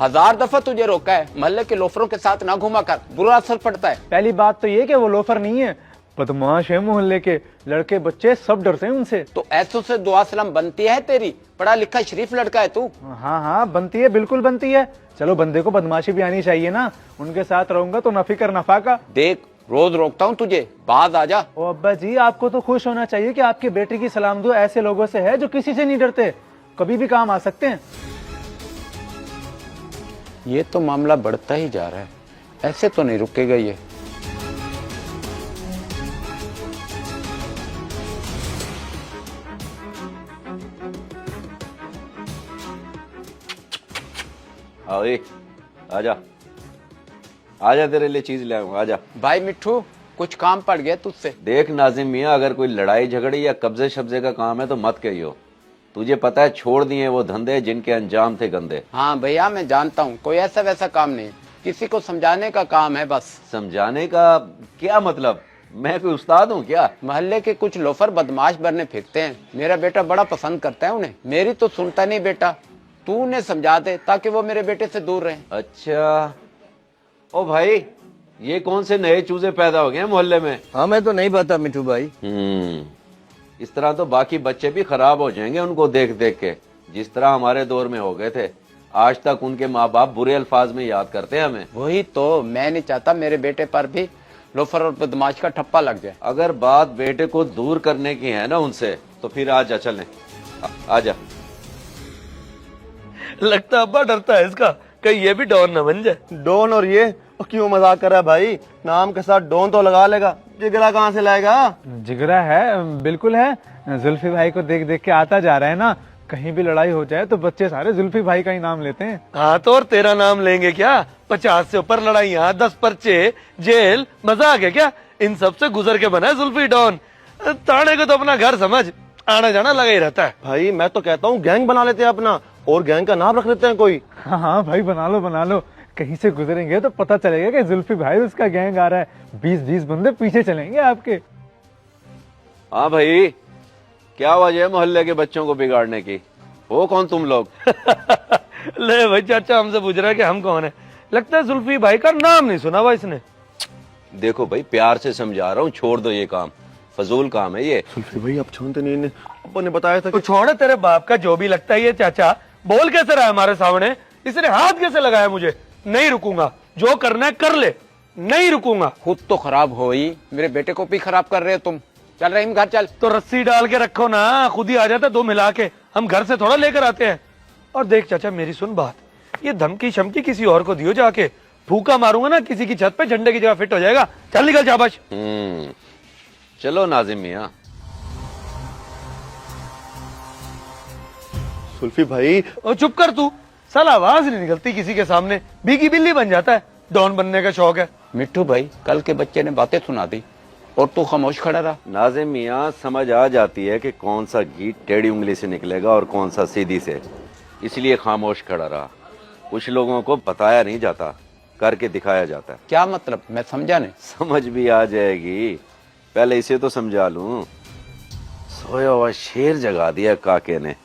1000 दफा तुझे रोका है, मोहल्ले के लोफरों के साथ ना घुमा कर, बुरा असर पड़ता है। पहली बात तो ये कि वो लोफर नहीं है, बदमाश है। मोहल्ले के लड़के बच्चे सब डरते हैं उनसे। तो ऐसों से दुआ सलाम बनती है तेरी? पढ़ा लिखा शरीफ लड़का है तू। हाँ हाँ बनती है, बिल्कुल बनती है। चलो बंदे को बदमाशी भी आनी चाहिए ना, उनके साथ रहूंगा तो नफिकर नफा का। देख रोज रोकता हूँ तुझे, बाद आ जा। ओ अब्बा जी, आपको तो खुश होना चाहिए कि आपके बेटे की सलामदुआ ऐसे लोगों से है जो किसी से नहीं डरते, कभी भी काम आ सकते हैं। ये तो मामला बढ़ता ही जा रहा है, ऐसे तो नहीं रुकेगा ये। आओ आजा आजा, तेरे लिए चीज ले आऊं, आजा। भाई मिट्ठू, कुछ काम पड़ गया तुझसे। देख नाजिम मियाँ, अगर कोई लड़ाई झगड़े या कब्जे शब्जे का काम है तो मत कहियो। तुझे पता है छोड़ दिए वो धंधे जिनके अंजाम थे गंदे। हाँ भैया मैं जानता हूँ, कोई ऐसा वैसा काम नहीं, किसी को समझाने का काम है बस। समझाने का क्या मतलब? मैं कोई उस्ताद हूँ क्या? मोहल्ले के कुछ लोफर बदमाश बनने फेंकते हैं, मेरा बेटा बड़ा पसंद करता है उन्हें। मेरी तो सुनता नहीं बेटा, तू उन्हें समझा दे ताकि वो मेरे बेटे से दूर रहे। अच्छा ओ भाई, ये कौन से नए चूजे पैदा हो गए हैं मोहल्ले में? हमें तो नहीं पता मिठू भाई। इस तरह तो बाकी बच्चे भी खराब हो जाएंगे उनको देख देख के, जिस तरह हमारे दौर में हो गए थे। आज तक उनके माँ बाप बुरे अल्फाज में याद करते हैं हमें। वही तो मैं नहीं चाहता मेरे बेटे पर भी लोफर और बदमाश का ठप्पा लग जाए। अगर बात बेटे को दूर करने की है ना उनसे, तो फिर आजा, चलें। आजा। लगता अब्बा डरता है इसका, कहीं ये भी डॉन न बन जाए। डॉन और ये क्यों मजाक कर रहा है भाई? नाम के साथ डॉन तो लगा लेगा, जिगरा कहाँ से लाएगा? जिगरा है, बिल्कुल है। जुल्फी भाई को देख देख के आता जा रहा है ना, कहीं भी लड़ाई हो जाए तो बच्चे सारे जुल्फी भाई का ही नाम लेते हैं। हाँ तो और तेरा नाम लेंगे क्या? 50 से ऊपर लड़ाइयाँ, 10 पर्चे, जेल, मजाक है क्या? इन सब से गुजर के बना है जुल्फी डॉन। ताने को तो अपना घर समझ, आना जाना लगा ही रहता है। भाई मैं तो कहता हूँ गैंग बना लेते हैं अपना, और गैंग का नाम रख लेते हैं कोई। हाँ हाँ भाई बना लो बना लो, कहीं से गुजरेंगे तो पता चलेगा कि जुल्फी भाई उसका गैंग आ रहा है, 20-20 बंदे पीछे चलेंगे आपके। हाँ भाई, क्या वजह है मोहल्ले के बच्चों को बिगाड़ने की? हो कौन तुम लोग? ले भाई, चाचा हमसे पूछ रहा है कि हम कौन है। लगता है जुल्फी भाई का नाम नहीं सुना हुआ इसने। देखो भाई, प्यार से समझा रहा हूँ, छोड़ दो ये काम, फजूल काम है ये। सुल्फी भाई अब छोड़ते नहीं, अपन ने बताया था। तो छोड़ तेरे बाप का जो भी लगता है ये चाचा। बोल कैसे रहा है हमारे सामने? इसने हाथ कैसे लगाया मुझे? नहीं रुकूंगा, जो करना है कर ले, नहीं रुकूंगा। खुद तो खराब हो ही, मेरे बेटे को भी खराब कर रहे हो तुम। चल रहीम घर चल। तो रस्सी डाल के रखो ना, खुद ही आ जाता दो मिला के, हम घर से थोड़ा लेकर आते हैं। और देख चाचा मेरी सुन बात, ये धमकी शमकी किसी और को दियो जाके, फूका मारूंगा ना किसी की छत पे, झंडे की जगह फिट हो जाएगा। चल निकल शाबाश। चलो नाजिम मियाँ। सुल्फी भाई और चुप कर तू, साला आवाज नहीं निकलती किसी के सामने, भीगी बिल्ली बन जाता है। डॉन बनने का शौक है। मिट्टू भाई कल के बच्चे ने बातें सुना दी और तू खामोश खड़ा रहा। नाजिम मियाँ, समझ आ जाती है कि कौन सा गीत टेढ़ी उंगली से निकलेगा और कौन सा सीधी से, इसलिए खामोश खड़ा रहा। कुछ लोगों को बताया नहीं जाता, करके दिखाया जाता है। क्या मतलब? मैं समझा नहीं। समझ भी आ जाएगी, पहले इसे तो समझा लूं। सोया हुआ शेर जगा दिया काके ने।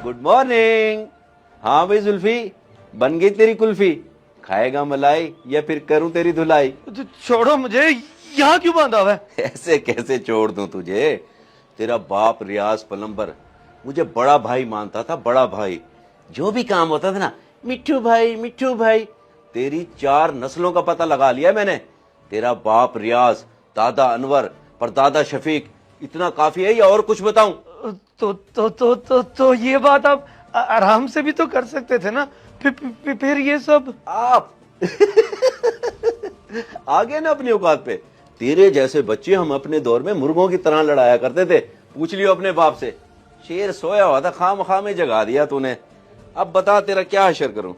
Good morning. हाँ भाई जुल्फी, बन गई तेरी कुल्फी? खाएगा मलाई या फिर करूं तेरी धुलाई? तो छोड़ो मुझे, यहाँ क्यों बांधा हुआ है? ऐसे कैसे छोड़ दूं तुझे? तेरा बाप रियाज प्लम्बर मुझे बड़ा भाई मानता था, बड़ा भाई। जो भी काम होता था ना, मिट्ठू भाई मिट्ठू भाई। तेरी 4 नस्लों का पता लगा लिया मैंने। तेरा बाप रियाज, दादा अनवर, परदादा शफीक, इतना काफी है या और कुछ बताऊं? तो ये बात आप आराम से भी तो कर सकते थे ना, फिर ये सब आप आगे ना अपनी औकात पे। तेरे जैसे बच्चे हम अपने दौर में मुर्गों की तरह लड़ाया करते थे। पूछ लियो अपने बाप से। शेर सोया हुआ था, खाम में जगा दिया तूने। अब बता तेरा क्या हशर करूं?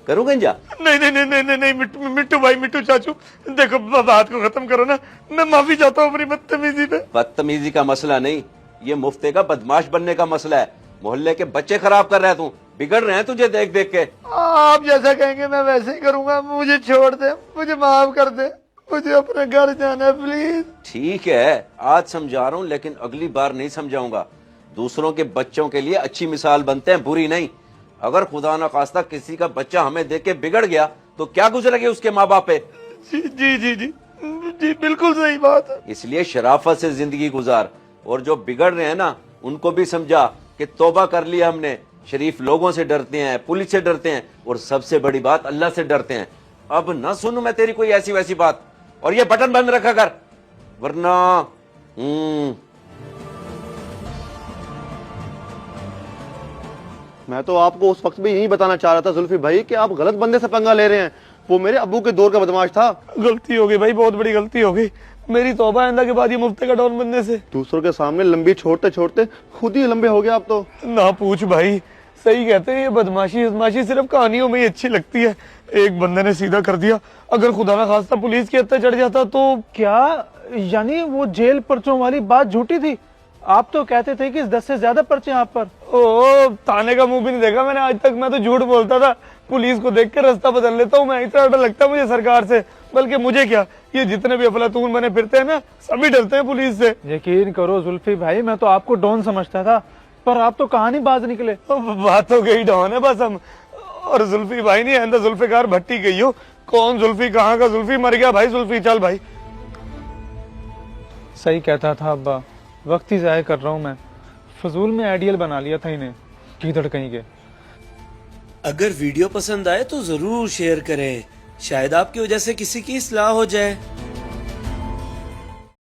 करूं गंजा? नहीं नहीं नहीं नहीं नहीं मिट्टू भाई, मिट्टू चाचू, देखो बात को खत्म करो ना, मैं माफी चाहता हूँ अपनी बदतमीजी पे। बदतमीजी का मसला नहीं, ये मुफ्ते का बदमाश बनने का मसला है। मोहल्ले के बच्चे खराब कर रहा है तू, बिगड़ रहे हैं तुझे देख देख के। आप जैसा कहेंगे मैं वैसे ही करूंगा, मुझे छोड़ दे, मुझे माफ कर दे, मुझे अपने घर जाना है प्लीज। ठीक है, आज समझा रहा हूँ लेकिन अगली बार नहीं समझाऊंगा। दूसरों के बच्चों के लिए अच्छी मिसाल बनते हैं, बुरी नहीं। अगर खुदा न खास्ता किसी का बच्चा हमें देख के बिगड़ गया तो क्या गुजरेगी उसके माँ बाप पे। जी जी जी जी जी, बिल्कुल सही बात है। इसलिए शराफत से जिंदगी गुजार, और जो बिगड़ रहे हैं ना उनको भी समझा कि तौबा कर लिया हमने। शरीफ लोगों से डरते हैं, पुलिस से डरते हैं, और सबसे बड़ी बात अल्लाह से डरते हैं। अब न सुनूं मैं तेरी कोई ऐसी वैसी बात, और ये बटन बंद रखा कर वरना मैं तो आपको उस वक्त भी यही बताना चाह रहा था जुल्फी भाई कि आप गलत बंदे से पंगा ले रहे हैं। वो मेरे अब्बू के दौर का बदमाश था। गलती हो गई भाई, बहुत बड़ी गलती हो गई मेरी। तौबा आइंदा के बाद ये मुफ्ते का डॉन बनने से। दूसरों के सामने लंबी छोड़ते छोड़ते खुद ही लंबे हो गए आप तो। ना पूछ भाई, सही कहते हैं, ये बदमाशी सिर्फ कहानियों में ही अच्छी लगती है। एक बंदे ने सीधा कर दिया, अगर खुदा ना खास्ता पुलिस के हत्थे चढ़ जाता तो। क्या यानी वो जेल पर्चों वाली बात झूठी थी? आप तो कहते थे कि 10 से ज्यादा पर्चे आप पर। ओ, थाने का मुंह भी नहीं देखा मैंने आज तक। मैं तो झूठ बोलता था, पुलिस को देख के रास्ता बदल लेता हूँ मैं। इतना डर लगता है मुझे सरकार से, बल्कि मुझे क्या, ये जितने भी अफलातून बने फिरते हैं ना, सभी डरते हैं पुलिस से। यकीन करो जुल्फी भाई, मैं तो आपको डॉन समझता था, पर आप तो कहानी बाज निकले। बात हो गई डॉन है बस हम। और जुल्फी भाई नहीं है, जुल्फिकार भट्टी गई हो। कौन जुल्फी, कहाँ का जुल्फी, मर गया भाई जुल्फी। चल भाई। सही कहता था अब्बा, वक्त ही जाया कर रहा हूँ मैं। फजूल में आइडियल बना लिया था इन्हें, किधर कहीं के। अगर वीडियो पसंद आए तो जरूर शेयर करें, शायद आपकी वजह से किसी की इस्लाह हो जाए।